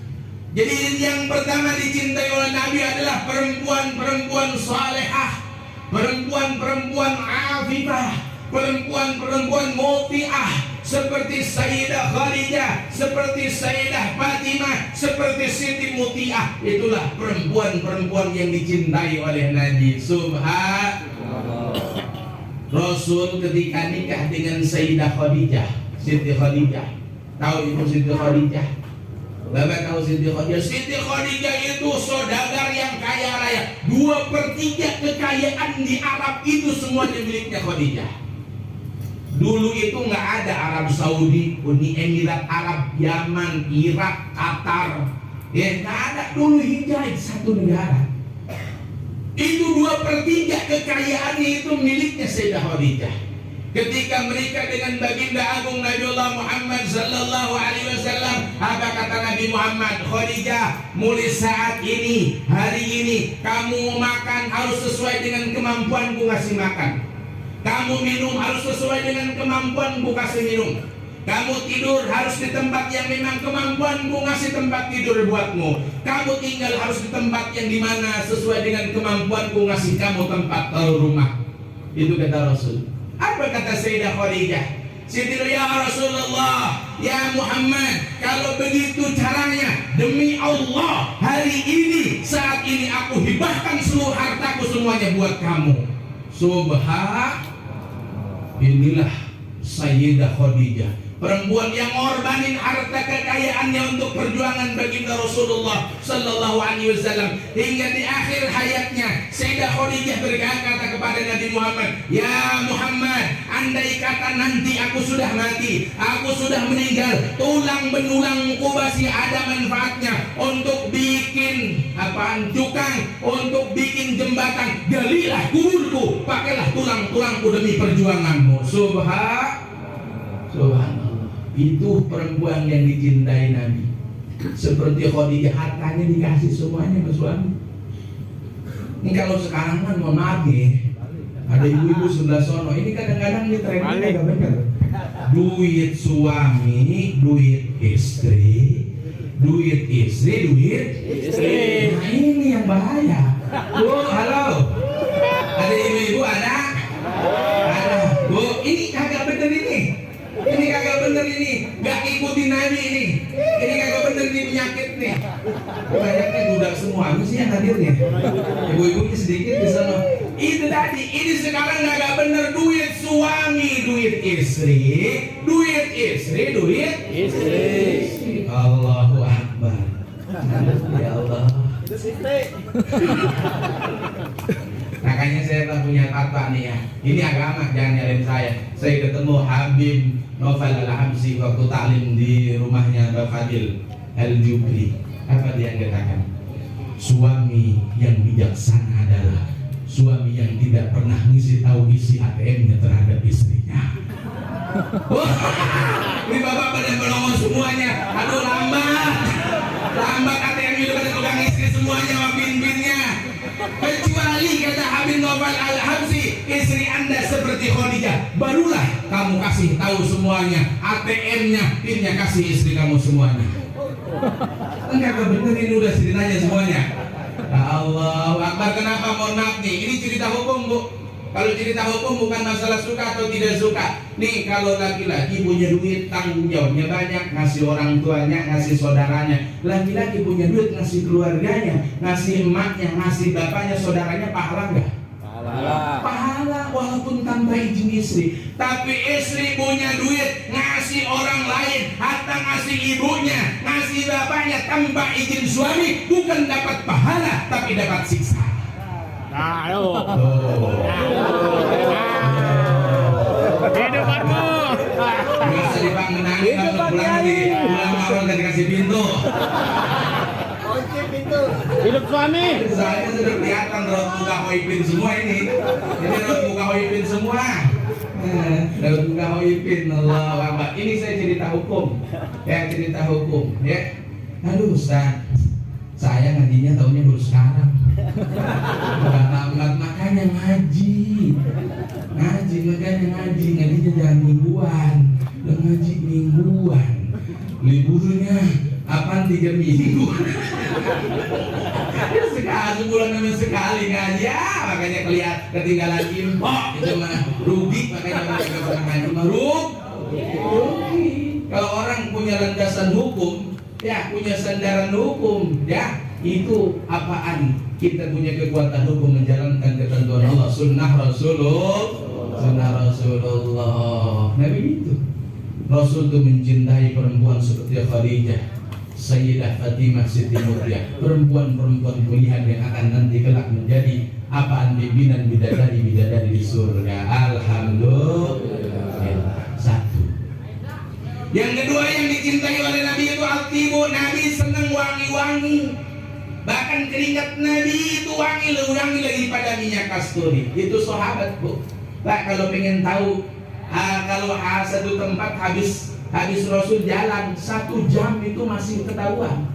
Jadi yang pertama dicintai oleh Nabi adalah perempuan-perempuan salehah, perempuan-perempuan afifah, perempuan-perempuan muti'ah, seperti Sayyidah Khadijah, seperti Sayyidah Fatimah, seperti Siti Muti'ah. Itulah perempuan-perempuan yang dicintai oleh Nabi. Subhanallah. Rasul ketika nikah dengan Sayyidah Khadijah, Siti Khadijah. Tahu ibu Siti Khadijah? Bapak tahu Siti Khadijah? Siti Khadijah itu saudagar yang kaya raya. 2/3 kekayaan di Arab itu semuanya miliknya Khadijah. Dulu itu nggak ada Arab Saudi, Uni Emirat Arab, Yaman, Irak, Qatar, nggak ada dulu. Hijaz satu negara. Itu 2/3 kekayaannya itu miliknya Sayyidah Khadijah. Ketika menikah dengan baginda agung Nabiullah Muhammad sallallahu alaihi wasallam, apa kata Nabi Muhammad? Khadijah, mulai saat ini, hari ini, kamu makan harus sesuai dengan kemampuanku ngasih makan. Kamu minum harus sesuai dengan kemampuanku kasih minum. Kamu tidur harus di tempat yang memang kemampuanku ngasih tempat tidur buatmu. Kamu tinggal harus di tempat yang dimana sesuai dengan kemampuanku ngasih kamu tempat rumah. Itu kata Rasul. Apa kata Sayyidah Khadijah? Siti, ya Rasulullah, ya Muhammad, kalau begitu caranya, demi Allah, hari ini, saat ini aku hibahkan seluruh hartaku semuanya buat kamu. Subhanallah. Inilah Sayyidah Khadijah, perempuan yang ngorbanin harta kekayaannya untuk perjuangan baginda Rasulullah sallallahu alaihi wasallam. Hingga di akhir hayatnya Sayyidah Khadijah berkata kepada Nabi Muhammad, ya Muhammad, andai kata nanti aku sudah mati, aku sudah meninggal, tulang benulang kubasi ada manfaatnya untuk bikin cukang, untuk bikin jembatan, galilah kuburku, pakailah tulang-tulangku demi perjuanganmu. Subhanallah. Itu perempuan yang dicintai Nabi. Seperti Khadijah, hartanya dikasih semuanya ke suami. Ini kalau sekarang kan mohon maaf nih, ada ibu-ibu sebelah sono, ini kadang-kadang nih trennya agak bener. Duit suami, duit istri, duit istri, duit istri. Nah ini yang bahaya. Bu, halo, ada ibu-ibu, ada? Bu, ini kagak bener ini. Ini kagak bener ini, gak ikutin Nabi ini. Ini kagak bener ini, penyakit nih. Banyaknya budak semua, mesti yang hadir nih. Ibu-ibunya sedikit di sana. Itu tadi, ini sekarang gak bener. Duit suami, duit istri, duit istri, duit istri. Allahu Akbar. Ya Allah. Makanya saya tak punya fatwa nih ya. Ini agama, jangan nyalain saya. Saya ketemu Habib Novel Al-Hamsi waktu taklim di rumahnya Mbak Fadil Al-Jubri. Apa dia katakan? Suami yang bijaksana adalah suami yang tidak pernah ngisi tahu isi ATM-nya terhadap istrinya. Wah, ini bapak pada melongo semuanya. Aduh, lambat ATM itu pada tukang istri semuanya sama bin-binnya. Kecuali kata Habib Novel Al-Hamsi, istri Anda seperti Khadijah, barulah kamu kasih tahu semuanya, ATM-nya, PIN-nya kasih istri kamu semuanya. Enggak bener ini udah ceritanya semuanya. Ya Allah Akbar, kenapa? Mohon maaf nih, ini cerita hukum Bu. Kalau cerita hukum bukan masalah suka atau tidak suka. Nih kalau laki-laki punya duit, tanggung jawabnya banyak, ngasih orang tuanya, ngasih saudaranya. Laki-laki punya duit, ngasih keluarganya, ngasih emaknya, ngasih bapaknya, saudaranya, pahala enggak? Pahala walaupun tanpa izin istri. Tapi istri punya duit, ngasih orang lain, hatta ngasih ibunya, ngasih bapaknya tanpa izin suami, bukan dapat pahala tapi dapat siksa. Hidup Parmo. Nggak usah dipanggil-panggil, kalau pulang orang nggak dikasih pintu. Hidup suami. Saya sudah kelihatan raut muka Hoipin semua ini. Ini raut muka Hoipin semua. Raut muka Hoipin, Allah Akbar. Ini saya cerita hukum. Ya, cerita hukum. Ya. Aduh Ustaz, saya ngajinya tahunya baru sekarang. Udah lambat makanya ngaji. Ngajinya jangan mingguan. Dan ngaji mingguan. Liburnya apaan 3 minggu? Sebulan namanya sekali ngaji ya, makanya kelihatan ketinggalan impor itu mah rugi, makanya mereka pernah ngaji mah rugi. Kalau orang punya landasan hukum, ya punya sandaran hukum, ya itu apaan? Kita punya kekuatan hukum menjalankan ketentuan Allah, sunnah Rasulullah. Nabi itu Rasul itu mencintai perempuan seperti Khadijah, Sayyidah Fatimah Siti Mutia, perempuan-perempuan pilihan yang akan nanti kelak menjadi apaan? Pimpinan bidadari di surga. Alhamdulillah. Satu. Yang kedua yang dicintai oleh Nabi itu al-tibu. Nabi senang wangi-wangi. Bahkan keringat Nabi itu wangi lagi pada minyak kasturi. Itu sahabat Bu. Nah, kalau pengen tahu kalau satu tempat habis Rasul jalan 1 jam itu masih ketahuan.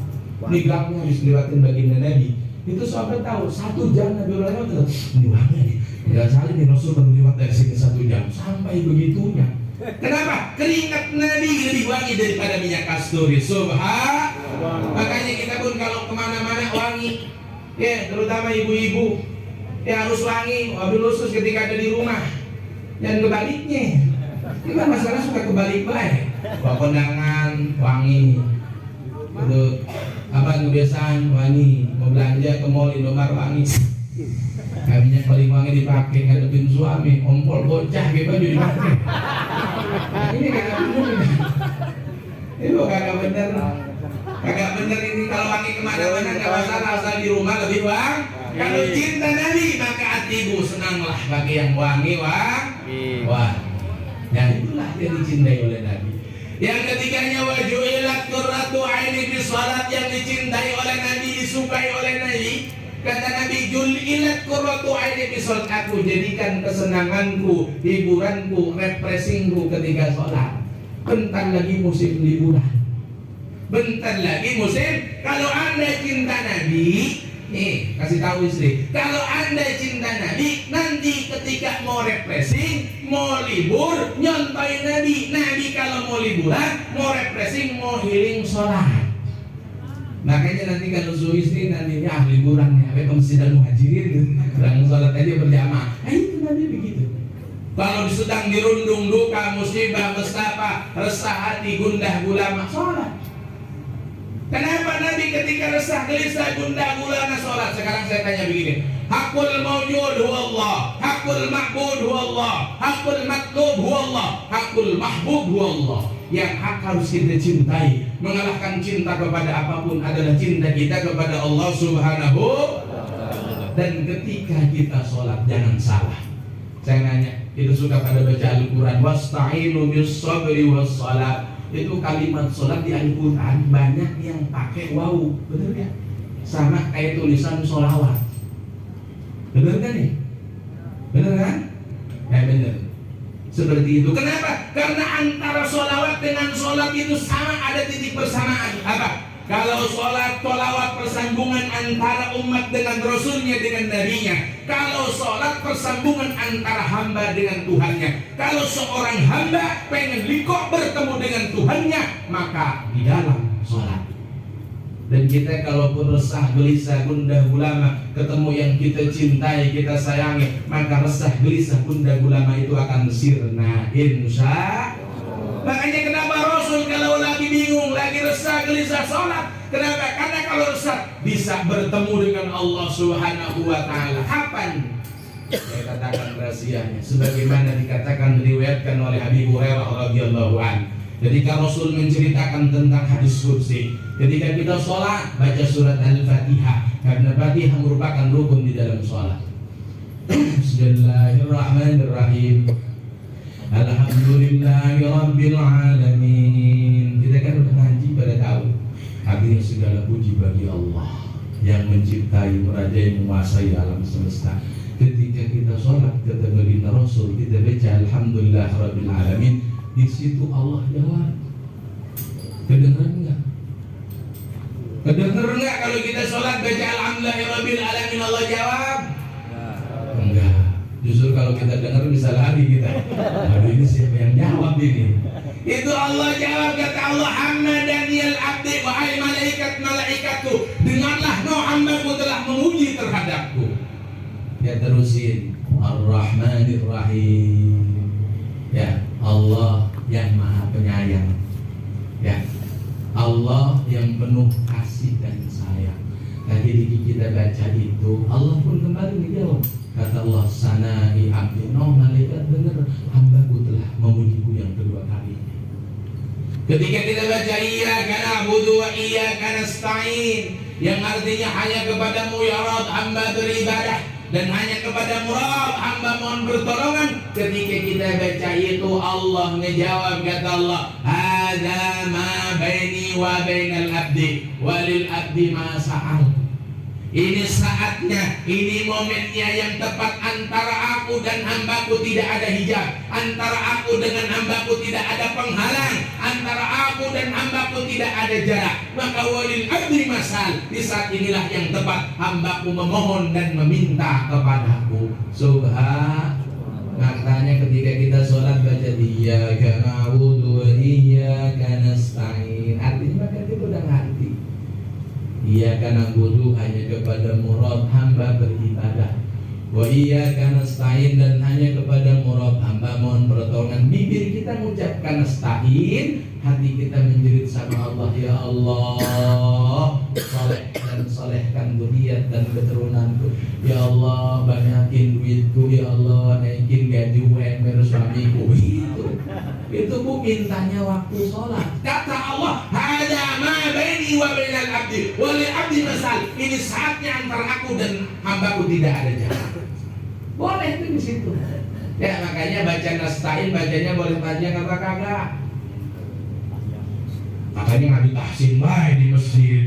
Ini gangnya habis lewatin baginda Nabi. Itu sahabat tahu 1 jam Nabi lewat itu. Ini wangi nih. Jangan salah nih Rasul baru lewat dari sini 1 jam. Sampai begitunya. Kenapa? Keringat Nabi lebih wangi daripada minyak kasturi. Makanya kita pun kalau kemana-mana wangi. Ya, terutama ibu-ibu. Ya harus wangi. Wabil khusus ketika ada di rumah. Dan kebaliknya. Kita masalah suka kebalik baik. Bawa kondangan wangi. Terus apa kebiasaan wangi. Mau belanja ke mall Indomaret wangi. Minyak paling wangi dipakai ngadepin suami. Ompol bocah gitu aja dipakai. Ini kagak bener. Itu kagak bener. Kagak bener ini kalau wangi kemana-mana nggak masalah, asal di rumah lebih wangi. Kalau cinta Nabi maka atibu, senanglah bagi yang wangi wah. Dan itulah yang dicintai oleh Nabi. Yang ketiganya wajuilat qurratu aini bis salat, yang dicintai oleh Nabi, disukai oleh Nabi. Kata Nabi, julilat qurratu aini bis salat, aku jadikan kesenanganku, hiburanku, refreshingku ketika sholat. Bentar lagi musim liburan. Bentar lagi musim. Kalau Anda cinta Nabi, nih kasih tahu istri, kalau Anda cinta Nabi, nanti ketika mau refreshing, mau libur, nyontoin Nabi. Nabi kalau mau liburan, mau refreshing, mau healing, sholat. Makanya nanti kalau suami istri nantinya liburan ya, ke Masjid Al-Muhajirin gitu, sedang sholat aja berjamaah. Itu Nabi begitu. Kalau sedang dirundung duka, musibah, mestapa, resah hati, gundah gulana, sholat. Kenapa Nabi ketika resah, gelisah, gundah gulana sholat? Sekarang saya tanya begini, hakul mawjud huwa Allah, hakul ma'bud huwa Allah, hakul matlub huwa Allah, hakul mahbub huwa Allah. Yang hak harus kita cintai, mengalahkan cinta kepada apapun adalah cinta kita kepada Allah Subhanahu. Dan ketika kita sholat jangan salah. Saya nanya, itu suka pada baca Al-Quran, wasta'inu bis sabri was salat. Itu kalimat sholat di Al-Quran banyak yang pakai wawu, betul ya? Sama kayak tulisan sholawat, betul kan nih? Betul kan? Ya benar. Seperti itu. Kenapa? Karena antara sholawat dengan sholat itu sama, ada titik persamaan. Apa? Kalau sholat, tolawat persambungan antara umat dengan Rasulnya, dengan Nabinya. Kalau sholat, persambungan antara hamba dengan Tuhannya. Kalau seorang hamba pengen likok bertemu dengan Tuhannya, maka di dalam sholat. Dan kita kalaupun resah, gelisah, gundah gulana ketemu yang kita cintai, kita sayangi, maka resah, gelisah, gundah gulana itu akan sirna, insya. Makanya kenapa Rasul kalau lagi bingung, lagi resah, gelisah sholat? Kenapa? Karena kalau resah bisa bertemu dengan Allah Subhanahu wa Ta'ala. Kapan? Saya katakan rahasianya, sebagaimana dikatakan, diriwayatkan oleh Abi Hurairah radhiyallahu anhu. Ketika Rasul menceritakan tentang hadis qudsi, ketika kita sholat baca surat Al-Fatihah, karena Fatihah merupakan rukun di dalam sholat. Bismillahirrahmanirrahim. Alhamdulillahi Rabbil Alamin. Kita kan udah ngaji pada tahu, artinya segala puji bagi Allah yang menciptai, merajai, menguasai alam semesta. Ketika kita sholat, kata baginda Rasul, kita baca Alhamdulillah Rabbil Alamin. Di situ Allah jawab. Kedengar enggak? Kedengar enggak kalau kita sholat baca Alhamdulillah Rabbil Alamin Allah jawab? Enggak. Justru kalau kita dengar bisa lari kita. Aduh, ini siapa yang jawab ini? Itu Allah jawab, kata Allah, Hamdaniyal abdi, wahai malaikat-malaikatku, dengarlah, no hambaku telah memuji terhadapku. Ya terusin, Ar-Rahmanir-Rahim. Ya, Allah yang maha penyayang. Ya, Allah yang penuh kasih dan sayang. Tadi kita baca itu, Allah pun kembali menjawab. Kata Allah, Sanai abdi, no malaikat dengar, hambaku telah memujiku yang kedua kali. Ketika kita baca iyyaka na'budu wa iyyaka nasta'in, yang artinya hanya kepadamu ya Rabb hamba beribadah, dan hanya kepadamu Rabb hamba mohon pertolongan. Ketika kita baca itu, Allah ngejawab, kata Allah, hadza ma baini wa bainal abdi walil abdi ma sa'al. Ini saatnya, ini momennya yang tepat, antara aku dan hambaku tidak ada hijab, antara aku dengan hambaku tidak ada penghalang, antara aku dan hambaku tidak ada jarak. Maka walil abdi masal, di saat inilah yang tepat hambaku memohon dan meminta kepadaku. Subhan. Makanya ketika kita sholat baca iyyaka na'budu wa iyyaka nasta'in, artinya maka kita udah ngerti. Iyyaka na'budu, hanya kepadamu Rabb hamba beribadah. Wa iyyaka nasta'in, dan hanya kepadamu Rabb hamba mohon pertolongan. Bibir kita mengucapkan nasta'in, hati kita menjerit sama Allah, ya Allah, soleh dan solehkan dzurriyyat dan keturunanku. Ya Allah, banyakin duitku, ya Allah, naikin gaji UMR suamiku. Itu bu mintanya waktu sholat. Kata Allah, hada ma baini wa bainal abdi walil abdi masal. Ini saatnya antara aku dan hambaku tidak ada jarak. Boleh itu di situ. Ya makanya baca nasta'in, bacanya boleh panjang apa kagak? Makanya ngaji tahsin baik di masjid.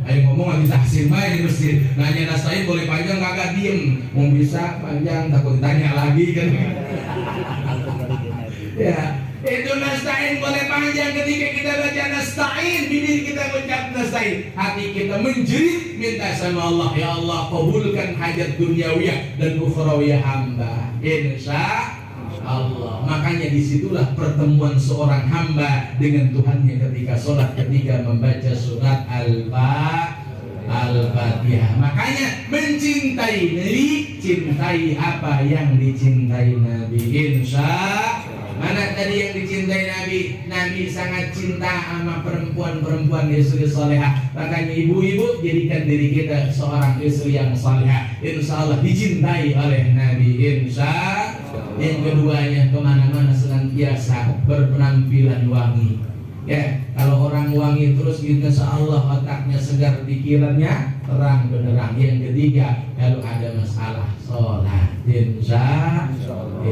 Ayo ngomong ngaji tahsin baik di masjid. Nanya nasta'in boleh panjang kagak, diem. Mau bisa panjang takut ditanya lagi kan. Ya, itu nasta'in boleh panjang. Ketika kita baca nasta'in, bibir kita mengucap nasta'in, hati kita menjerit minta sama Allah, ya Allah kabulkan hajat duniawiyah dan ukhrawiyah hamba, insya Allah. Makanya disitulah pertemuan seorang hamba dengan Tuhannya ketika sholat, ketika membaca surat Al-Fatihah. Makanya mencintai Nabi, cintai apa yang dicintai Nabi, insya. Mana tadi yang dicintai Nabi? Nabi sangat cinta sama perempuan-perempuan istri salehah. Makanya ibu-ibu jadikan diri kita seorang istri yang salehah. Insya Allah dicintai oleh Nabi, insya. Yang keduanya, kemana-mana senantiasa berpenampilan wangi. Ya, kalau orang wangi terus, insya Allah otaknya segar, pikirannya terang benderang. Yang ketiga, kalau ada masalah sholat, insya Allah.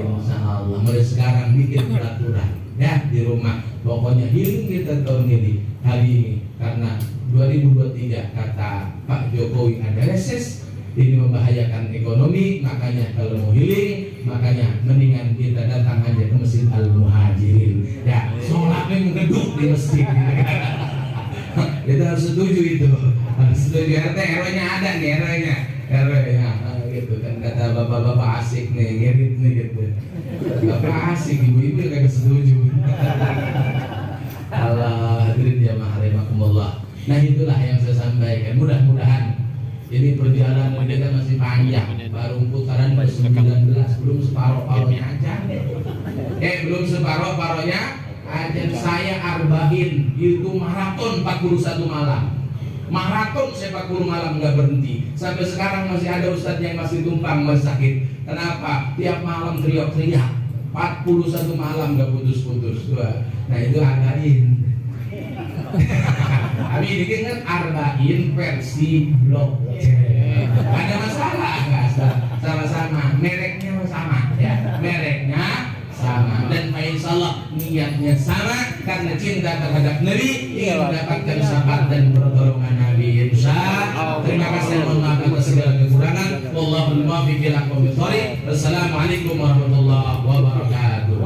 Mulai sekarang bikin peraturan ya di rumah. Pokoknya healing kita tahun ini, hari ini, karena 2023 kata Pak Jokowi ada reses, ini membahayakan ekonomi. Makanya kalau mau healing, makanya mendingan kita datang aja ke Masjid Al-Muhajirin. Ya, sholatnya ngeduk di masjid. Itu harus setuju itu. Harus setuju. RT RW-nya ada nih RW-nya. RW-nya gitu kan kata bapak-bapak asik nih, ngirit nih gitu. Bapak asik, ibu-ibu yang kagak setuju. Allah hadirin jamaah rahimakumullah. Nah itulah yang saya sampaikan. Mudah-mudahan ini perjalanan kita masih panjang. Baru putaran ke-19, belum separuh-paruhnya aja. Belum separuh-paruhnya aja. Saya arba'in itu maraton 41 malam. Maraton saya 40 malam nggak berhenti. Sampai sekarang masih ada ustadz yang masih tumpang sakit. Kenapa? Tiap malam teriak-teriak. 41 malam nggak putus-putus. Nah itu arba'in. Kami ini kan arba'in versi blog. Ada masalah nggak? Sama-sama. Mereknya sama ya. Mereknya sama dan insyaallah niatnya sama karena cinta terhadap Nabi ingin mendapatkan syafaat dan pertolongan Nabi. Insyaallah. Terima kasih, mohon maaf atas segala kekurangan. Wallahul muwaffiq ila aqwamit thoriq. Wassalamualaikum warahmatullahi wabarakatuh.